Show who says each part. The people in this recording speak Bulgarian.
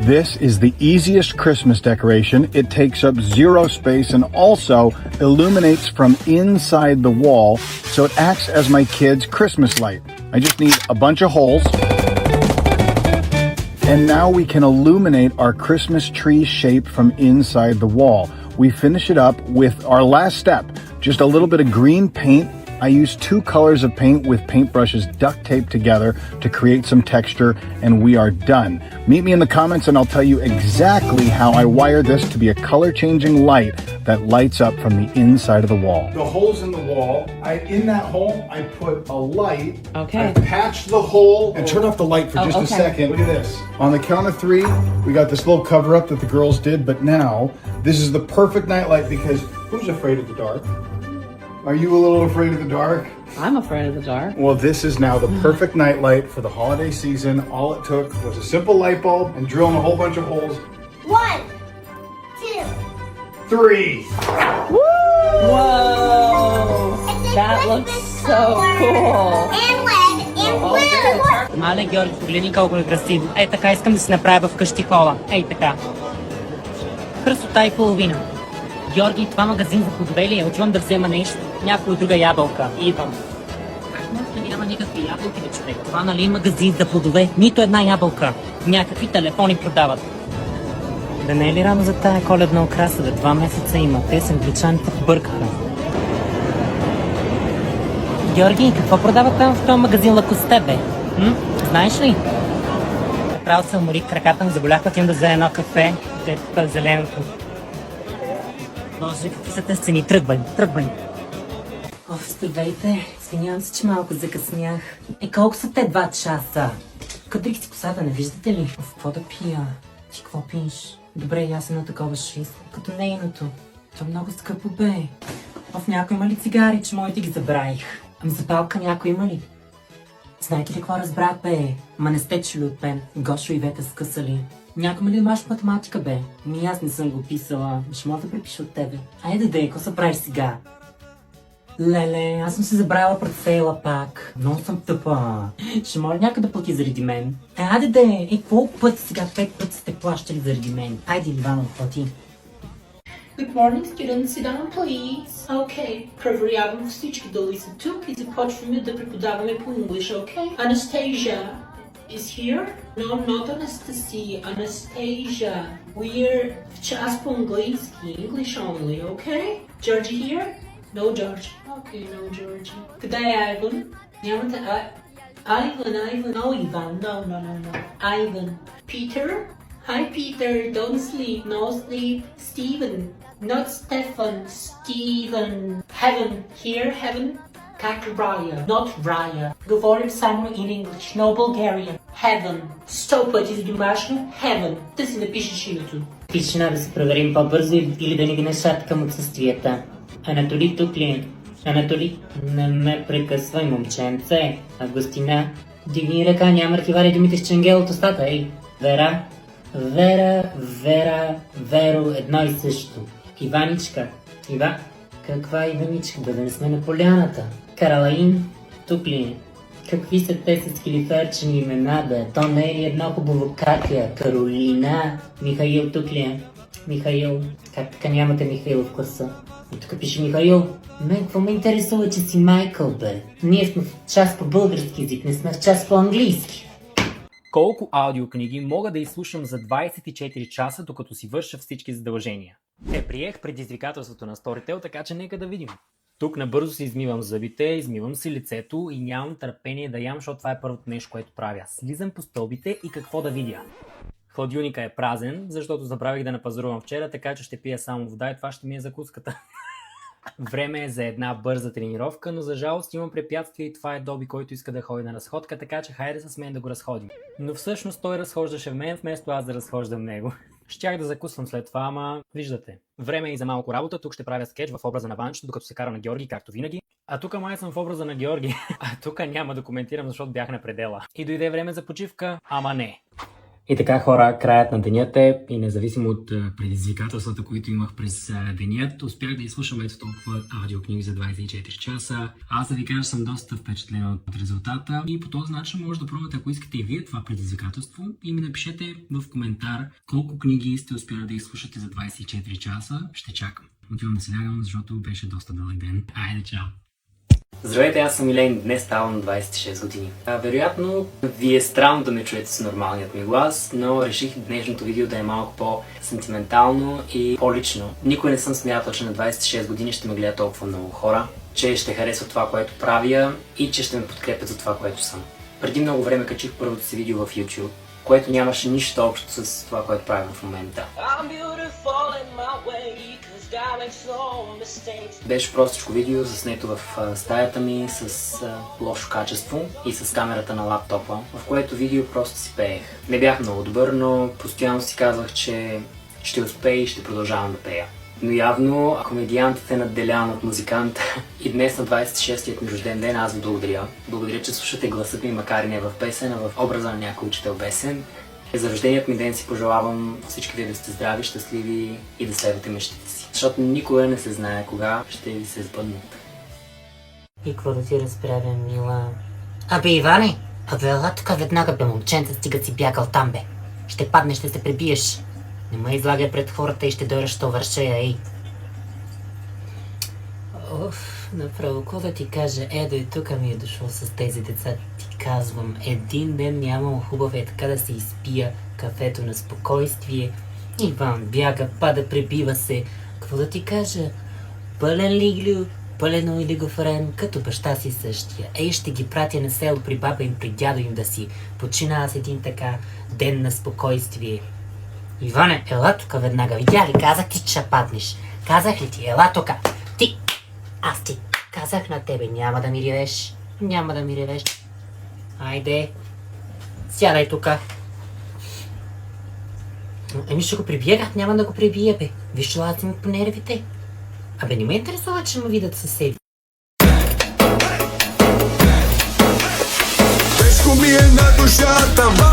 Speaker 1: This is the easiest Christmas decoration. It takes up zero space and also illuminates from inside the wall, so it acts as my kids' Christmas light. I just need a bunch of holes. And now we can illuminate our Christmas tree shape from inside the wall. We finish it up with our last step, just a little bit of green paint. I use 2 colors of paint with paintbrushes duct taped together to create some texture, and we are done. Meet me in the comments and I'll tell you exactly how I wire this to be a color-changing light that lights up from the inside of the wall. The holes in the wall, in that hole, I put a light.
Speaker 2: Okay.
Speaker 1: I patched the hole and turn off the light for just a
Speaker 2: okay.
Speaker 1: second. Look at this. On the count of 3, we got this little cover-up that the girls did, but now this is the perfect night light because who's afraid of the dark? Are you a little afraid of the dark?
Speaker 2: I'm afraid of the dark.
Speaker 1: Well, this is now the perfect night light for the holiday season. All it took was a simple light bulb and drilling a whole bunch of holes.
Speaker 3: 1, 2.
Speaker 1: 3.
Speaker 2: Whoa! That looks so cool.
Speaker 3: And red and blue.
Speaker 4: Мале, Георги, погледни колко е красиво. Ей така искам да си направя вкъщи хола. Ей така. Красота и половина. Георги, това магазин за плодове ли е? Отивам да взема нещо. Някоя друга ябълка. Идвам. Как може да няма никакви ябълки, бе, човек? Това нали е магазин за плодове? Нито една ябълка. Някакви телефони продават. Да не е ли рано за тая коледна украса? Да 2 месеца има. Те с англичаните бъркаха. Георги, какво продават там в този магазин Лакосте, бе? Знаеш ли? Направо се уморих краката ми, заболях пък им да взема едно кафе. Те тук е зеленото. Боже, какви са те сцени? Тръгвай. Здравейте. Извинявам се, че малко закъснях. Колко са те 2 часа? Къде си косата, не виждате ли? Какво да пия? Ти какво пиеш? Добре, аз едно такова шист, като нейното. То е много скъпо, бе. Някой има ли цигари, че моите ги забравих? Ами запалка някой има ли? Знаете ли какво разбрах, бе? Ма не сте чули от мен. Гошо и Вете скъсали. Някой ма ли имаш математика, бе? Ми аз не съм го писала. Ще мога да препиша от тебе. Айде, какво се правиш сега? Леле, аз съм се забравила портфейла пак. Много съм тъпа. Ще моля някой да плати заради мен. Айде, колко пъти сега? 5 пъти сте плащали заради мен. Айде, Ивано, плати.
Speaker 5: Good morning, students. Sit down, please. Okay. Проверявам всички дали са тук и започваме да преподаваме по English, okay? Anastasia is here? No, not Anastasia. Anastasia. We're в час по английски. English only, okay? Georgie here? No Georgie. Okay, no Georgie. Къде е Ivan? Нямате... Ivan. No, Ivan. No. Ivan. Peter? Hi, Peter. Don't sleep. No sleep. Steven. Not Stefan. Steven. Heaven. Here, heaven. Как Raya. Not Raya. Говорим само in English. No Bulgarian. Heaven. 100 пъти за домашно. Heaven. Да си напишеш името.
Speaker 4: Тишина да се проверим по-бързо или да ни ги нашаткам отсъствията. Анатолий тук ли е? Анатолий, не ме прекъсвай, момченце. Августина, дигни ръка, няма архивари думите с ченгел от устата, ей. Вера, Веро, едно и също. Иваничка, каква Иваничка, да не сме на поляната. Каралаин, тук ли е? Какви са те с килиферчени имена, бе? То не е ли едно хубаво катя? Каролина, Михаил, тук ли е? Михаил, как така нямате Михаил в класа? И тук пише Михаил. Какво ме интересува, че си Майкъл, бе? Ние сме в час по български език, не сме в час по английски.
Speaker 6: Колко аудиокниги мога да изслушам за 24 часа, докато си върша всички задължения? Приех предизвикателството на Storytel, така че нека да видим. Тук набързо си измивам зъбите, измивам си лицето и нямам търпение да ям, защото това е първото нещо, което правя. Слизам по стълбите и какво да видя? Хладилника е празен, защото забравих да напазарувам вчера, така че ще пия само вода и това ще ми е закуската. Време е за една бърза тренировка, но за жалост имам препятствие и това е Доби, който иска да ходи на разходка, така че хайде с мен да го разходим. Но всъщност той разхождаше в мен, вместо аз да разхождам него. Щях да закусвам след това, ама виждате. Време е и за малко работа, тук ще правя скетч в образа на Ванчето, докато се кара на Георги, както винаги. А тук май съм в образа на Георги. А тук няма да коментирам, защото бях на предела. И дойде време за почивка, ама не. И така, хора, краят на денят е и независимо от предизвикателствата, които имах през денят, успях да изслушам ето толкова аудиокниги за 24 часа. Аз да ви кажа, съм доста впечатлен от резултата и по този начин може да пробвате, ако искате и вие това предизвикателство, и ми напишете в коментар колко книги сте успяли да изслушате за 24 часа. Ще чакам. Отивам да се лягам, защото беше доста дълъг ден. Айде, чао! Здравейте, аз съм Илейн, днес ставам на 26 години. Вероятно ви е странно да ме чуете с нормалният ми глас, но реших днешното видео да е малко по-сентиментално и по-лично. Никой не съм смятал, че на 26 години ще ме гледат толкова много хора, че ще харесват това, което правя и че ще ме подкрепят за това, което съм. Преди много време качих първото си видео в YouTube, което нямаше нищо общо с това, което правя в момента. Беше простичко видео, заснето в стаята ми с лошо качество и с камерата на лаптопа, в което видео просто си пеех. Не бях много добър, но постоянно си казах, че ще успея и ще продължавам да пея. Но явно комедиантът е надделян от музикант и днес на 26-тият ми рожден ден аз ви благодаря. Благодаря, че слушате гласът ми, макар и не в песен, а в образа на някой учител песен. За рожденият ми ден си пожелавам всички ви да сте здрави, щастливи и да следвате мечтите си. Защото никога не се знае кога ще ви се сбъднат.
Speaker 4: И какво да ти разправя, мила? Абе, Иване! Абе, ела тук веднага, бе, момченца, стига си бягал там, бе. Ще паднеш, ще се пребиеш. Не ме излагай пред хората и ще дойдеш, що върша, ей. Оф, направо, какво да ти кажа, Едо и тук ми е дошло с тези деца. Ти казвам, един ден нямам хубав е така да се изпия кафето на спокойствие. Иван бяга, пада, пребива се. Какво да ти кажа? Пълен лиглю, пълен олигофрен, като баща си същия. Ей, ще ги пратя на село при баба им, при дядо им да си почина аз един така ден на спокойствие. Иване, ела тука веднага. Видя ли? Казах ти, че паднеш. Казах ли ти? Ела тука. Ти! Аз ти казах на тебе. Няма да ми ревеш. Няма да ми ревеш. Айде. Сядай тука. Еми ще го прибия, как няма да го прибия, бе? Виж, че лази ми по нервите. Абе, не ме интересува, че ме видят съседи.
Speaker 7: Тежко ми е на душата,